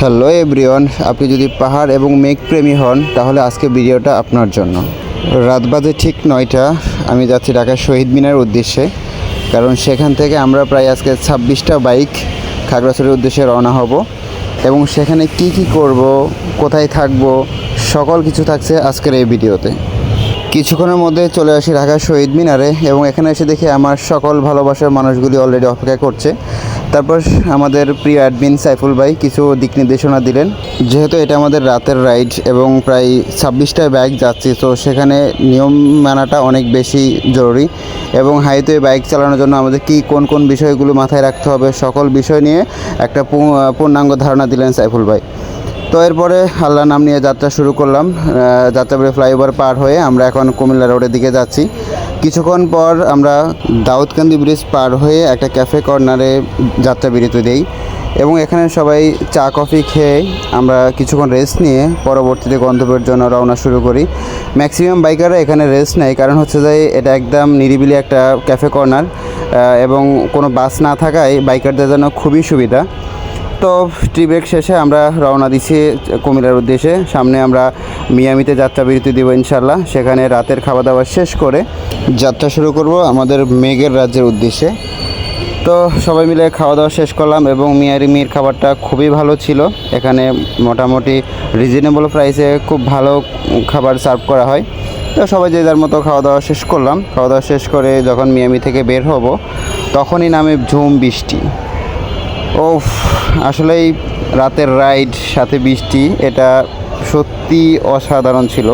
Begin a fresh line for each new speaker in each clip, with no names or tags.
Hello everyone, আপনি যদি পাহাড় এবং মেঘপ্রেমী হন তাহলে আজকে ভিডিওটা আপনার জন্য। রাত বাজে ঠিক 9টা। আমি যাচ্ছি ঢাকা শহীদ মিনার উদ্দেশ্যে, কারণ সেখান থেকে আমরা প্রায় আজকে 26টা বাইক খাগড়াছড়ির উদ্দেশ্যে রওনা হব এবং সেখানে কি কি করব, কোথায় থাকব, সকল কিছু থাকছে আজকের এই ভিডিওতে। কিছুক্ষণের মধ্যে চলে আসি ঢাকা শহীদ মিনারে এবং এখানে এসে দেখি আমার সকল ভালোবাসার মানুষগুলি অলরেডি অপেক্ষা করছে। তারপর আমাদের প্রিয় অ্যাডমিন সাইফুল ভাই কিছু দিক নির্দেশনা দিলেন। যেহেতু এটা আমাদের রাতের রাইড এবং প্রায় 26টা বাইক যাচ্ছি, তো সেখানে নিয়ম মানাটা অনেক বেশি জরুরি এবং হাইওয়ে বাইক চালানোর জন্য আমাদের কোন কোন বিষয়গুলো মাথায় রাখতে হবে, সকল বিষয় নিয়ে একটা পূর্ণাঙ্গ ধারণা দিলেন সাইফুল ভাই। তো এরপরে আল্লাহর নাম নিয়ে যাত্রা শুরু করলাম। যাত্রাবাড়ি ফ্লাইওভার পার হয়ে আমরা এখন কুমিল্লা রোডের দিকে যাচ্ছি। কিছুক্ষণ পর আমরা দাউদকান্দি ব্রিজ পার হয়ে একটা ক্যাফে কর্নারে যাত্রা বিরতি দেই এবং এখানে সবাই চা কফি খেয়ে আমরা কিছুক্ষণ রেস্ট নিয়ে পরবর্তীতে গন্তব্যের জন্য রওনা শুরু করি। ম্যাক্সিমাম বাইকাররা এখানে রেস্ট নেয়, কারণ হচ্ছে যে এটা একদম নিরিবিলি একটা ক্যাফে কর্নার এবং কোনো বাস না থাকায় বাইকারদের জন্য খুবই সুবিধা। তো টি ব্রেক শেষে আমরা রওনা দিচ্ছি কুমিল্লার উদ্দেশ্যে। সামনে আমরা মিয়ামিতে যাত্রা বিরতি দেব ইনশাল্লাহ। সেখানে রাতের খাওয়া দাওয়া শেষ করে যাত্রা শুরু করব আমাদের মেঘের রাজ্যের উদ্দেশ্যে। তো সবাই মিলে খাওয়া দাওয়া শেষ করলাম এবং মিয়ার খাবারটা খুবই ভালো ছিল। এখানে মোটামুটি রিজনেবল প্রাইসে খুব ভালো খাবার সার্ভ করা হয়। তো সবাই যে যার মতো খাওয়া দাওয়া শেষ করলাম। খাওয়া দাওয়া শেষ করে যখন মিয়ামি থেকে বের হব তখনই নামে ঝুম বৃষ্টি। আসলেই রাতের রাইড সাথে বৃষ্টি, এটা সত্যি অসাধারণ ছিল।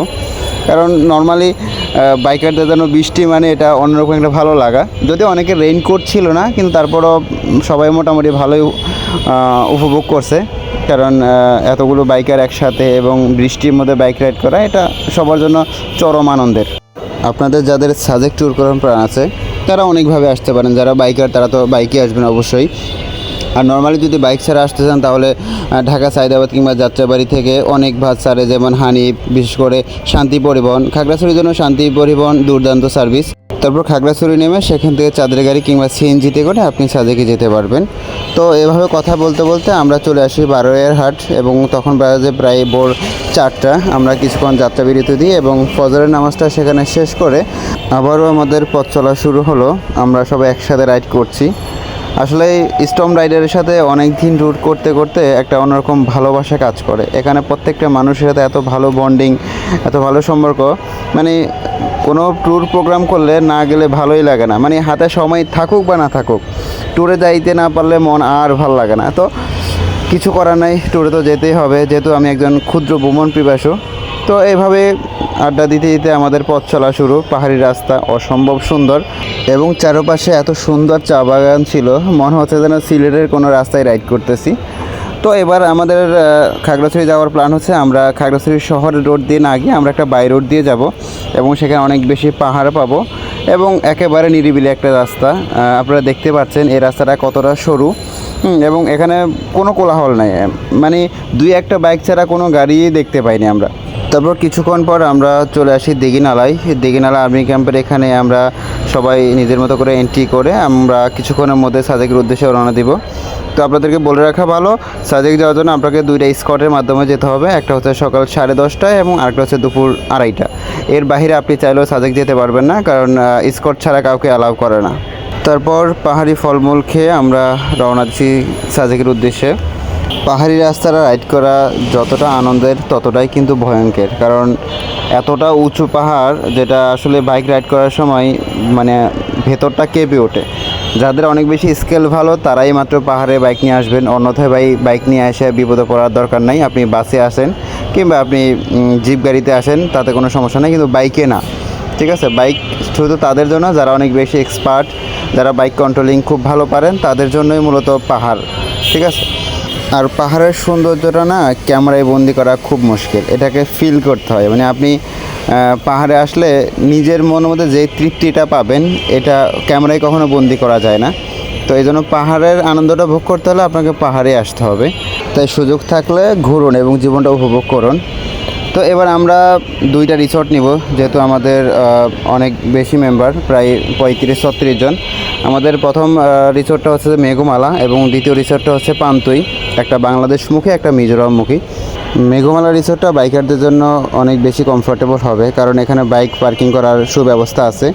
কারণ নর্মালি বাইকারদের জন্য বৃষ্টি মানে এটা অন্যরকম একটা ভালো লাগা। যদিও অনেকের রেইনকোট ছিল না, কিন্তু তারপরও সবাই মোটামুটি ভালোই উপভোগ করছে। কারণ এতগুলো বাইকার একসাথে এবং বৃষ্টির মধ্যে বাইক রাইড করা এটা সবার জন্য চরম আনন্দের। আপনাদের যাদের সাজেক ট্যুর করার প্ল্যান আছে তারা অনেকভাবে আসতে পারেন। যারা বাইকার তারা তো বাইকে আসবেন অবশ্যই। আর নর্মালি যদি বাইক ছাড়া আসতে চান তাহলে ঢাকা সাইদাবাদ কিংবা যাত্রাবাড়ি থেকে অনেক বাস ছাড়ে, যেমন হানিফ, বিশেষ করে শান্তি পরিবহন। খাগড়াছড়ির জন্য শান্তি পরিবহন দুর্দান্ত সার্ভিস। তারপর খাগড়াছড়ি নেমে সেখান থেকে চাঁদের গাড়ি কিংবা সিএনজিতে করে আপনি সাজেকে যেতে পারবেন। তো এভাবে কথা বলতে বলতে আমরা চলে আসি বারোয়ার হাট এবং তখন বাজে প্রায় ভোর 4টা। আমরা কিছুক্ষণ যাত্রা বিরতি দিই এবং ফজরের নামাজটা সেখানে শেষ করে আবারও আমাদের পথ চলা শুরু হলো। আমরা সবাই একসাথে রাইড করছি। আসলে স্টর্ম রাইডারের সাথে অনেক দিন রুট করতে করতে একটা অন্যরকম ভালোবাসা কাজ করে। এখানে প্রত্যেকটা মানুষের সাথে এত ভালো বন্ডিং, এত ভালো সম্পর্ক, মানে কোনো ট্যুর প্রোগ্রাম করলে না গেলে ভালোই লাগে না। মানে হাতে সময় থাকুক বা না থাকুক, ট্যুরে যাইতে না পারলে মন আর ভালো লাগে না। তো কিছু করার নাই, ট্যুরে তো যেতেই হবে, যেহেতু আমি একজন ক্ষুদ্র ভ্রমণ পিপাসু। তো এইভাবে আড্ডা দিতে দিতে আমাদের পথ চলা শুরু। পাহাড়ি রাস্তা অসম্ভব সুন্দর এবং চারপাশে এত সুন্দর চা বাগান ছিল, মনে হচ্ছে যেন সিলেটের কোনো রাস্তায় রাইড করতেছি। তো এবার আমাদের খাগড়াছড়ি যাওয়ার প্ল্যান হচ্ছে, আমরা খাগড়াছড়ি শহরের রোড দিয়ে না গিয়ে আমরা একটা বাই রোড দিয়ে যাব এবং সেখানে অনেক বেশি পাহাড় পাবো এবং একেবারে নিরিবিলি একটা রাস্তা। আপনারা দেখতে পাচ্ছেন এই রাস্তাটা কতটা সরু এবং এখানে কোনো কোলাহল নাই, মানে দুই একটা বাইক ছাড়া কোনো গাড়িই দেখতে পাইনি আমরা। তারপর কিছুক্ষণ পর আমরা চলে আসি দিঘিনালায়। দিঘিনালা আর্মি ক্যাম্পের এখানে আমরা সবাই নিজের মতো করে এন্ট্রি করে আমরা কিছুক্ষণের মধ্যে সাজেকের উদ্দেশ্যে রওনা দিব। তো আপনাদেরকে বলে রাখা ভালো, সাজেক যাওয়ার জন্য আপনাকে দুইটা স্কটের মাধ্যমে যেতে হবে। একটা হচ্ছে সকাল 10:30টায় এবং আরেকটা হচ্ছে দুপুর 2:30। এর বাইরে আপনি চাইলেও সাজেক যেতে পারবেন না, কারণ স্কট ছাড়া কাউকে অ্যালাউ করে না। তারপর পাহাড়ি ফলমূল খেয়ে আমরা রওনা দিচ্ছি সাজেকের উদ্দেশ্যে। পাহাড়ি রাস্তাটা রাইড করা যতটা আনন্দের ততটাই কিন্তু ভয়ঙ্কর, কারণ এতটা উঁচু পাহাড় যেটা আসলে বাইক রাইড করার সময় মানে ভেতরটা কেঁপে ওঠে। যাদের অনেক বেশি স্কেল ভালো তারাই মাত্র পাহাড়ে বাইক নিয়ে আসবেন, অন্যথায় বাইক নিয়ে এসে বিপদে পড়ার দরকার নাই। আপনি বাসে আসেন কিংবা আপনি জিপ গাড়িতে আসেন, তাতে কোনো সমস্যা নেই, কিন্তু বাইকে না, ঠিক আছে? বাইক শুধু তাদের জন্য যারা অনেক বেশি এক্সপার্ট, যারা বাইক কন্ট্রোলিং খুব ভালো পারেন, তাদের জন্যই মূলত পাহাড়, ঠিক আছে? আর পাহাড়ের সৌন্দর্যটা না ক্যামেরায় বন্দি করা খুব মুশকিল, এটাকে ফিল করতে হয়। মানে আপনি পাহাড়ে আসলে নিজের মনের মধ্যে যে তৃপ্তিটা পাবেন এটা ক্যামেরায় কখনো বন্দি করা যায় না। তো এই জন্য পাহাড়ের আনন্দটা ভোগ করতে হলে আপনাকে পাহাড়ে আসতে হবে। তাই সুযোগ থাকলে ঘুরুন এবং জীবনটা উপভোগ করুন। তো এবার আমরা দুইটা রিসর্ট নিব, যেহেতু আমাদের অনেক বেশি মেম্বার, প্রায় 35-36 জন। আমাদের প্রথম রিসোর্টটা হচ্ছে যে মেঘমালা এবং দ্বিতীয় রিসোর্টটা হচ্ছে পান্তুই, একটা বাংলাদেশমুখী একটা মিজোরামমুখী। মেঘমালা রিসোর্টটা বাইকারদের জন্য অনেক বেশি কমফোর্টেবল হবে, কারণ এখানে বাইক পার্কিং করার সুব্যবস্থা আছে।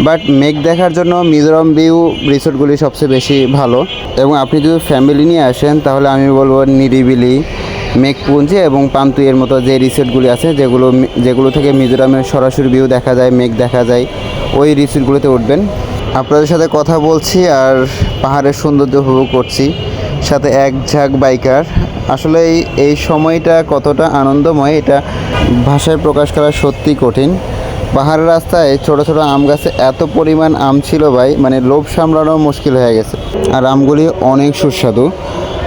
বাট মেঘ দেখার জন্য মিজোরাম ভিউ রিসোর্টগুলি সবচেয়ে বেশি ভালো। এবং আপনি যদি ফ্যামিলি নিয়ে আসেন তাহলে আমি বলবো নিরিবিলি, মেঘপুঞ্জ এবং পান্তুইয়ের মতো যে রিসোর্টগুলি আছে, যেগুলো থেকে মিজোরামের সরাসরি ভিউ দেখা যায়, মেঘ দেখা যায়, ওই রিসোর্টগুলোতে উঠবেন। আপনাদের সাথে কথা বলছি আর পাহাড়ের সৌন্দর্য উপভোগ করছি, সাথে এক ঝাঁক বাইকার। আসলে এই সময়টা কতটা আনন্দময় এটা ভাষায় প্রকাশ করা সত্যি কঠিন। পাহাড়ের রাস্তায় ছোট ছোট আম গাছে এত পরিমাণ আম ছিল ভাই, মানে লোভ সামলানো মুশকিল হয়ে গেছে। আর আমগুলি অনেক সুস্বাদু।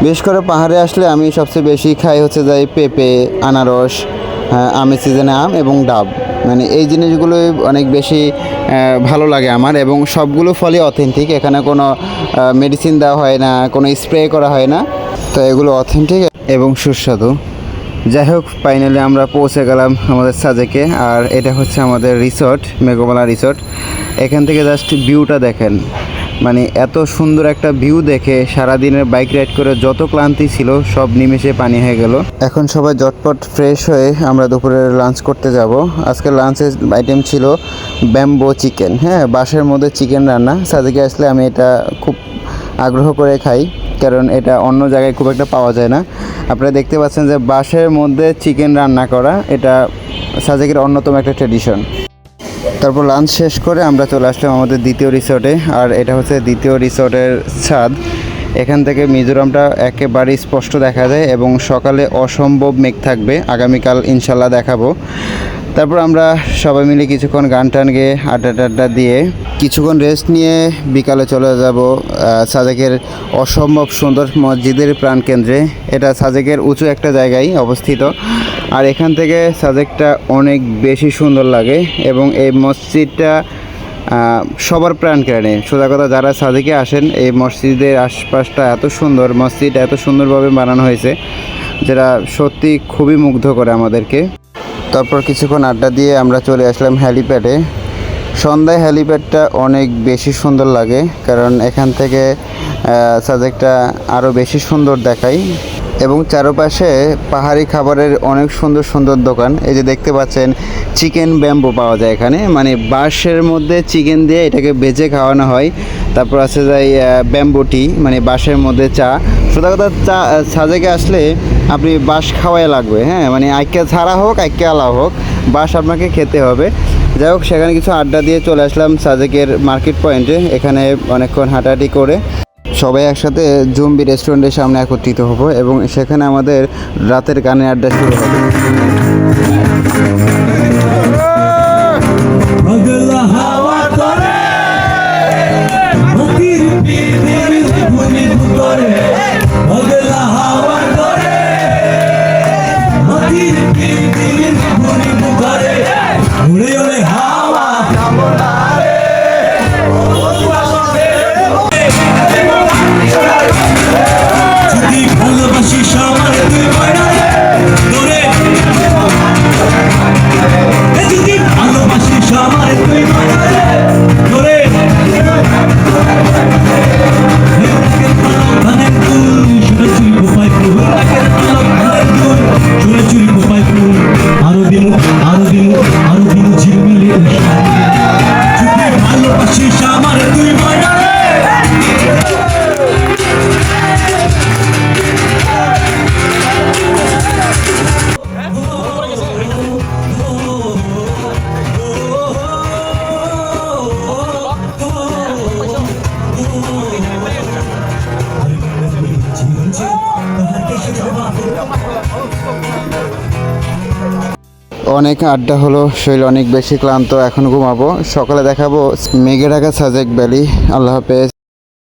বিশেষ করে পাহাড়ে আসলে আমি সবচেয়ে বেশি খাই হচ্ছে যাই পেঁপে, আনারস, আমের সিজনে আম এবং ডাব। মানে এই জিনিসগুলোই অনেক বেশি ভালো লাগে আমার, এবং সবগুলো ফলই অথেন্টিক। এখানে কোনো মেডিসিন দেওয়া হয় না, কোনো স্প্রে করা হয় না, তো এগুলো অথেন্টিক এবং সুস্বাদু। যাই হোক, ফাইনালি আমরা পৌঁছে গেলাম আমাদের সাজেকে। আর এটা হচ্ছে আমাদের রিসোর্ট, মেঘমালা রিসোর্ট। এখান থেকে জাস্ট ভিউটা দেখেন, মানে এত সুন্দর একটা ভিউ দেখে সারাদিনের বাইক রাইড করে যত ক্লান্তি ছিল সব নিমেষে পানি হয়ে গেল। এখন সবাই জটপট ফ্রেশ হয়ে আমরা দুপুরে লাঞ্চ করতে যাব। আজকে লাঞ্চের আইটেম ছিল ব্যাম্বো চিকেন। হ্যাঁ, বাঁশের মধ্যে চিকেন রান্না। সাজেকে আসলে আমি এটা খুব আগ্রহ করে খাই, কারণ এটা অন্য জায়গায় খুব একটা পাওয়া যায় না। আপনারা দেখতে পাচ্ছেন যে বাঁশের মধ্যে চিকেন রান্না করা, এটা সাজেকের অন্যতম একটা ট্র্যাডিশন। তারপর লাঞ্চ শেষ করে আমরা চলে আসলাম আমাদের দ্বিতীয় রিসোর্টে। আর এটা হচ্ছে দ্বিতীয় রিসোর্টের ছাদ। এখান থেকে মিজোরামটা একেবারেই স্পষ্ট দেখা যায় এবং সকালে অসম্ভব মেঘ থাকবে। আগামীকাল ইনশাল্লাহ দেখাবো। তারপর আমরা সবাই মিলে কিছুক্ষণ গান টান গেয়ে আড্ডা দিয়ে কিছুক্ষণ রেস্ট নিয়ে বিকালে চলে যাব সাজেকের অসম্ভব সুন্দর মসজিদের প্রাণকেন্দ্রে। এটা সাজেকের উঁচু একটা জায়গায় অবস্থিত, আর এখান থেকে সাজেকটা অনেক বেশি সুন্দর লাগে। এবং এই মসজিদটা সবার প্রাণ কেড়ে। সোজা কথা, যারা সাজেকে আসেন, এই মসজিদের আশপাশটা এত সুন্দর, মসজিদটা এত সুন্দরভাবে বানানো হয়েছে, যেটা সত্যি খুবই মুগ্ধ করে আমাদেরকে। তারপর কিছুক্ষণ আড্ডা দিয়ে আমরা চলে আসলাম হ্যালিপ্যাডে। সন্ধ্যায় হ্যালিপ্যাডটা অনেক বেশি সুন্দর লাগে, কারণ এখান থেকে সাজেকটা আরও বেশি সুন্দর দেখায়। এবং চারপাশে পাহাড়ি খাবারের অনেক সুন্দর সুন্দর দোকান। এই যে দেখতে পাচ্ছেন, চিকেন ব্যাম্বো পাওয়া যায় এখানে, মানে বাঁশের মধ্যে চিকেন দিয়ে এটাকে বেজে খাওয়ানো হয়। তারপর আছে যাই ব্যাম্বো টি, মানে বাঁশের মধ্যে চা। সোজা কথা, চা সাজেকে আসলে আপনি বাঁশ খাওয়াই লাগবে। হ্যাঁ, মানে আইকা ছাড়া হোক আইকা আলা হোক, বাঁশ আপনাকে খেতে হবে। যাই হোক, সেখানে কিছু আড্ডা দিয়ে চলে আসলাম সাজেকের মার্কেট পয়েন্টে। এখানে অনেকক্ষণ হাঁটাহাঁটি করে সবাই একসাথে জুম্বি রেস্টুরেন্টের সামনে একত্রিত হব এবং সেখানে আমাদের রাতের গানের আড্ডা শুরু হবে। অনেক আড্ডা হলো, শরীর অনেক বেশি ক্লান্ত, এখন ঘুমাবো। সকালে দেখাবো মেঘে ঢাকা সাজেক ভ্যালি। আল্লাহ হাফেজ।